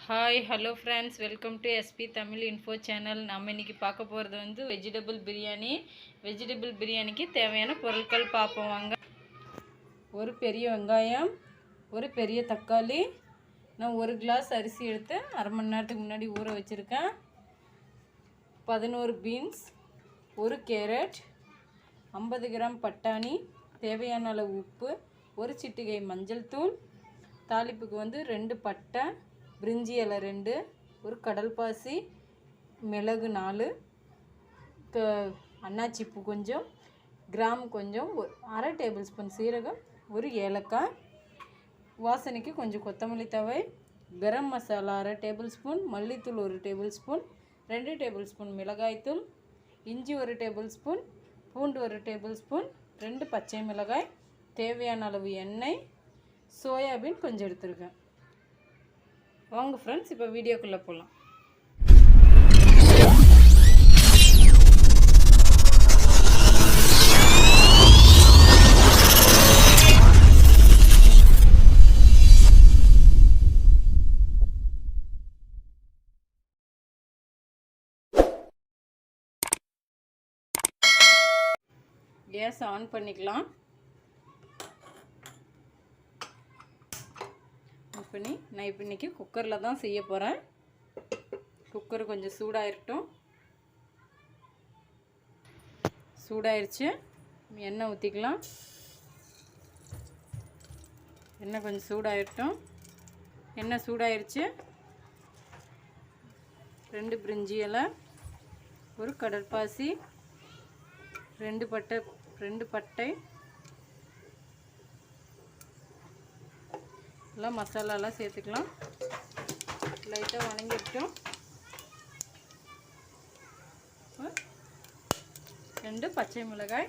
Hi hello friends, welcome to SP Tamil info channel. நம்ம இன்றைக்கி பார்க்க போகிறது வந்து வெஜிடபிள் பிரியாணிக்கு தேவையான பொருட்கள் பார்ப்போம் வாங்க. ஒரு பெரிய வெங்காயம், ஒரு பெரிய தக்காளி, நான் ஒரு கிளாஸ் அரிசி எடுத்து அரை மணி நேரத்துக்கு முன்னாடி ஊற வச்சுருக்கேன். 11 பீன்ஸ், ஒரு கேரட், 50 கிராம் பட்டாணி, தேவையான அளவு உப்பு, ஒரு சிட்டிகை மஞ்சள் தூள், தாளிப்புக்கு வந்து 2 பட்டை, பிரிஞ்சி இலை 2, ஒரு கடல் பாசி, மிளகு 4, அன்னாச்சிப்பூ கொஞ்சம், கிராம் கொஞ்சம், அரை டேபிள் ஸ்பூன் சீரகம், ஒரு ஏலக்காய், வாசனைக்கு கொஞ்சம் கொத்தமல்லி தழை, கரம் மசாலா அரை டேபிள் ஸ்பூன், மல்லித்தூள் 1 டேபிள் ஸ்பூன், 2 டேபிள் ஸ்பூன் மிளகாய்த்தூள், இஞ்சி 1 டேபிள் ஸ்பூன், பூண்டு 1 டேபிள் ஸ்பூன், 2 பச்சை மிளகாய், தேவையான அளவு எண்ணெய், சோயாபீன் கொஞ்சம் எடுத்துருக்கேன். வாங்க ஃப்ரெண்ட்ஸ், இப்போ வீடியோக்குள்ளே போகலாம். கேஸ் ஆன் பண்ணிக்கலாம். பண்ணி நான் இப்போ இன்றைக்கி குக்கரில் தான் செய்ய போகிறேன். குக்கர் கொஞ்சம் சூடாயிருச்சு. எண்ணெய் ஊற்றிக்கலாம். எண்ணெய் கொஞ்சம் சூடாயிரட்டும். எண்ணெய் சூடாயிருச்சு. 2 பிரிஞ்சி இலை, ஒரு கடற்பாசி, 2 பட்டை, எல்லாம் மசாலாலாம் சேர்த்துக்கலாம். லைட்டாக வணங்கிட்டோம். 2 பச்சை மிளகாய்,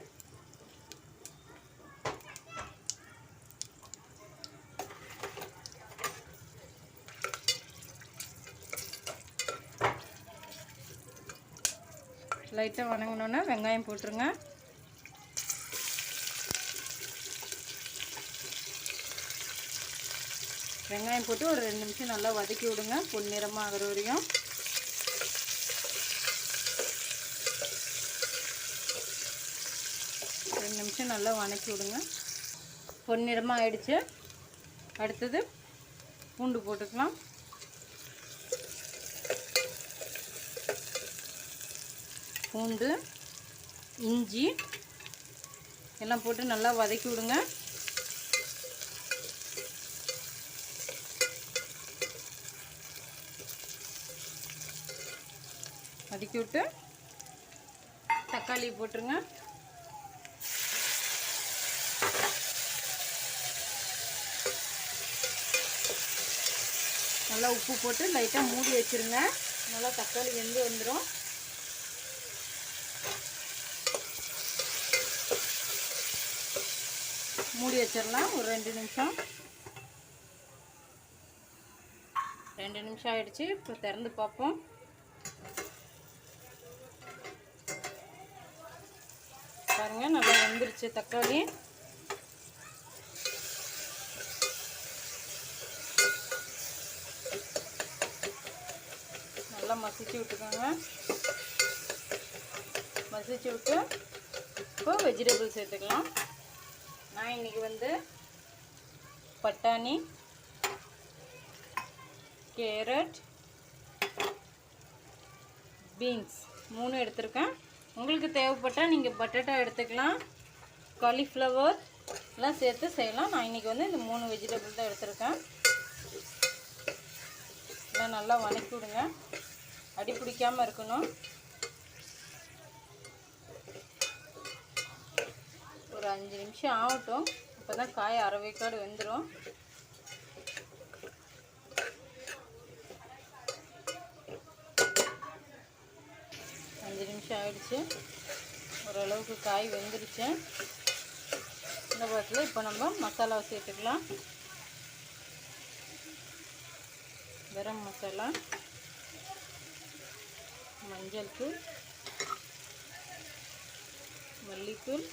லைட்டாக வணங்கினோன்னா வெங்காயம் போட்டுருங்க. வெங்காயம் போட்டு ஒரு 2 நிமிஷம் நல்லா வதக்கி விடுங்க, பொன்னிறமாக ஆகிற வரையும். நிமிஷம் நல்லா வதக்கி விடுங்க. பொன்னிறமாக ஆயிடுச்சு. அடுத்தது பூண்டு போட்டுக்கலாம். பூண்டு, இஞ்சி எல்லாம் போட்டு நல்லா வதக்கி விடுங்க. வதக்கி விட்டு தக்காளி போட்டுருங்க. நல்லா உப்பு போட்டு லைட்டாக மூடி வச்சுருங்க. நல்லா தக்காளி வெந்து வந்துடும். மூடி வச்சிடலாம் ஒரு 2 நிமிஷம். 2 நிமிஷம் ஆயிடுச்சு. இப்போ திறந்து பார்ப்போம். பாருங்க, நல்லா வெந்துருச்சு தக்காளி. நல்லா மசிச்சு விட்டுக்கோங்க. மசிச்சு விட்டு இப்போ வெஜிடபிள் சேர்த்துக்கலாம். நான் இன்னைக்கு வந்து பட்டாணி, கேரட், பீன்ஸ் 3 எடுத்திருக்கேன். உங்களுக்கு தேவைப்பட்டால் நீங்கள் பட்டாட்டா எடுத்துக்கலாம், காலிஃப்ளவர் எல்லாம் சேர்த்து செய்யலாம். நான் இன்றைக்கி வந்து இந்த 3 வெஜிடபிள் தான் எடுத்துருக்கேன். எல்லாம் நல்லா வதக்கி விடுங்க, அடி பிடிக்காமல் இருக்கணும். ஒரு 5 நிமிஷம் ஆகட்டும். அப்போ தான் காய் அரை வேக்காடு வெந்துடும். நிமிஷம் ஆயிடுச்சு. ஓரளவுக்கு காய் வெந்துருச்சு. இந்த பக்கத்தில் இப்போ நம்ம மசாலாவை சேர்த்துக்கலாம். கரம் மசாலா, மஞ்சள் தூள், மல்லித்தூள்,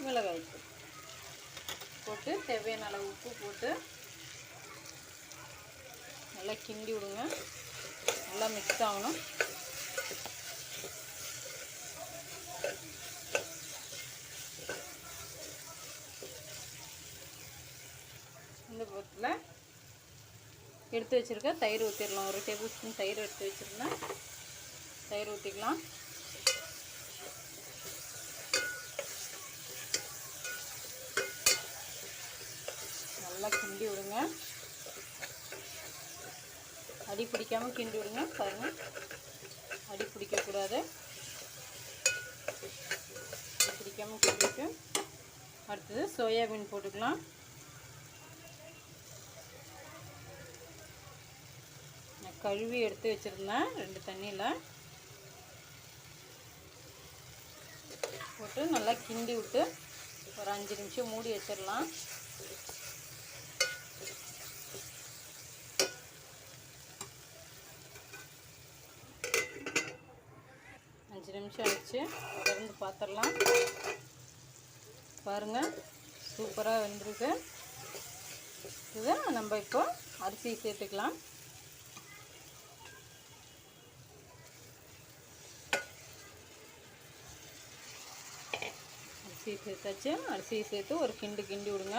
மிளகாய்த்தூள் போட்டு தேவையான அளவு உப்பு போட்டு நல்லா கிண்டி விடுங்க. நல்லா மிக்ஸ் ஆகணும். இந்த பக்கத்தில் எடுத்து வச்சுருக்க தயிர் ஊற்றிடலாம். 1 டேபிள் ஸ்பூன் தயிர் எடுத்து வச்சுருந்தேன். தயிர் ஊற்றிக்கலாம். நல்லா கிண்டி விடுங்க. அடி பிடிக்காமல் கிண்டி விடுங்க. பாருங்கள், அடி பிடிக்கக்கூடாது. அடி பிடிக்காமல் கிண்டிட்டு அடுத்தது சோயாபீன் போட்டுக்கலாம். கழுவி எடுத்து வச்சுருந்தேன் 2 தண்ணியில் போட்டு நல்லா கிண்டி விட்டு ஒரு 5 நிமிஷம் மூடி வச்சிடலாம். நிமிஷம் ஆயிடுச்சு. திறந்து பார்த்துடலாம். பாருங்கள், சூப்பராக வெந்திருக்கு. இதை நம்ம இப்போ அரிசி சேர்த்துக்கலாம். அரிசி சேர்த்தாச்சு. அரிசியை சேர்த்து ஒரு கிண்டி விடுங்க.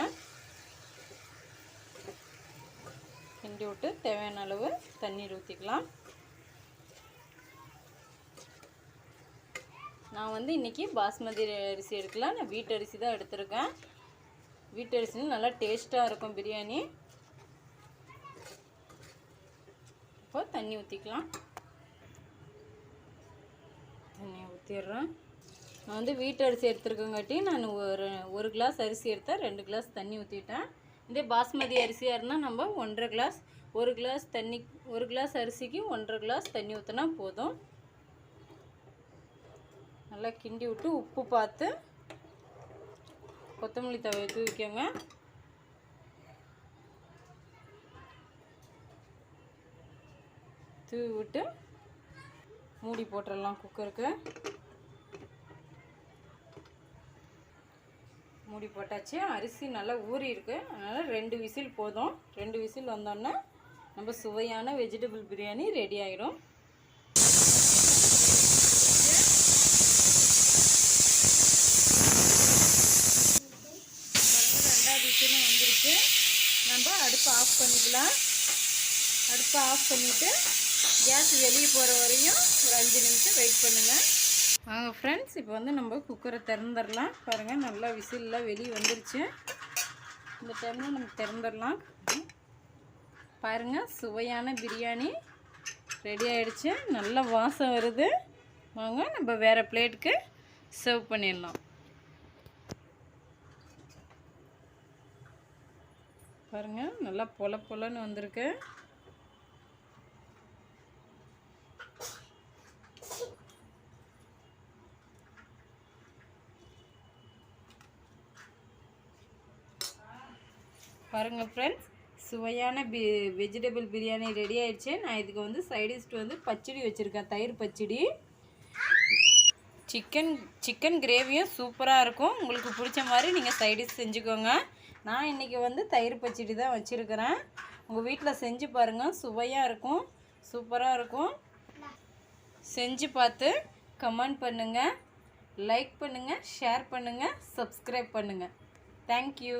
கிண்டி விட்டு தேவையான அளவு தண்ணீர் ஊற்றிக்கலாம். நான் வந்து இன்றைக்கி பாஸ்மதி அரிசி எடுக்கலாம். நான் வீட்டு அரிசி தான் எடுத்திருக்கேன். வீட்டு அரிசி நல்லா டேஸ்ட்டாக இருக்கும் பிரியாணி. இப்போ தண்ணி ஊற்றிக்கலாம். தண்ணி ஊற்றிடுறேன். நான் வந்து வீட்டு அரிசி எடுத்துருக்கங்காட்டி நான் ஒரு கிளாஸ் அரிசி எடுத்தால் 2 கிளாஸ் தண்ணி ஊற்றிட்டேன். இதே பாஸ்மதி அரிசியாக இருந்தால் நம்ம 1.5 கிளாஸ், 1 கிளாஸ் தண்ணி, 1 கிளாஸ் அரிசிக்கு 1.5 கிளாஸ் தண்ணி ஊற்றினா போதும். நல்லா கிண்டி விட்டு உப்பு பார்த்து கொத்தமல்லி தழையை தூவிக்கோங்க. தூவி விட்டு மூடி போட்டுடலாம். குக்கருக்கு மூடி போட்டாச்சு. அரிசி நல்லா ஊறி இருக்கு. அதனால் 2 விசில் போதும். 2 விசில் வந்தோடனே நம்ம சுவையான வெஜிடபிள் பிரியாணி ரெடி ஆகிடும். வந்துருச்சு. நம்ம அடுப்பை ஆஃப் பண்ணிக்கலாம். அடுப்பை ஆஃப் பண்ணிவிட்டு கேஸ் வெளியே போகிற வரையும் ஒரு 5 நிமிஷம் வெயிட் பண்ணுங்கள். வாங்க ஃப்ரெண்ட்ஸ், இப்போ வந்து நம்ம குக்கரை திறந்துடலாம். பாருங்கள், நல்லா விசில்லாம் வெளியே வந்துருச்சு. இந்த டைமில் நம்ம திறந்துடலாம். பாருங்கள், சுவையான பிரியாணி ரெடி ஆகிடுச்சு. நல்ல வாசம் வருது. வாங்க நம்ம வேறு பிளேட்டுக்கு சர்வ் பண்ணிடலாம். பாருங்கள், நல்லா பொலன்னு வந்திருக்கு. பாருங்கள் ஃப்ரெண்ட்ஸ், சுவையான வெஜிடபிள் பிரியாணி ரெடி ஆயிடுச்சு. நான் இதுக்கு வந்து சைடிஷ்ட்டு வந்து பச்சடி வச்சுருக்கேன். தயிர் பச்சடி. சிக்கன் கிரேவியும் சூப்பராக இருக்கும். உங்களுக்கு பிடிச்ச மாதிரி நீங்கள் சைடிஷ் செஞ்சுக்கோங்க. நான் இன்றைக்கி வந்து தயிர் பச்சடி தான் வச்சுருக்கிறேன். உங்கள் வீட்டில் செஞ்சு பாருங்கள். சுவையாக இருக்கும், சூப்பராக இருக்கும். செஞ்சு பார்த்து கமெண்ட் பண்ணுங்கள், லைக் பண்ணுங்கள், ஷேர் பண்ணுங்கள், சப்ஸ்கிரைப் பண்ணுங்கள். தேங்க்யூ.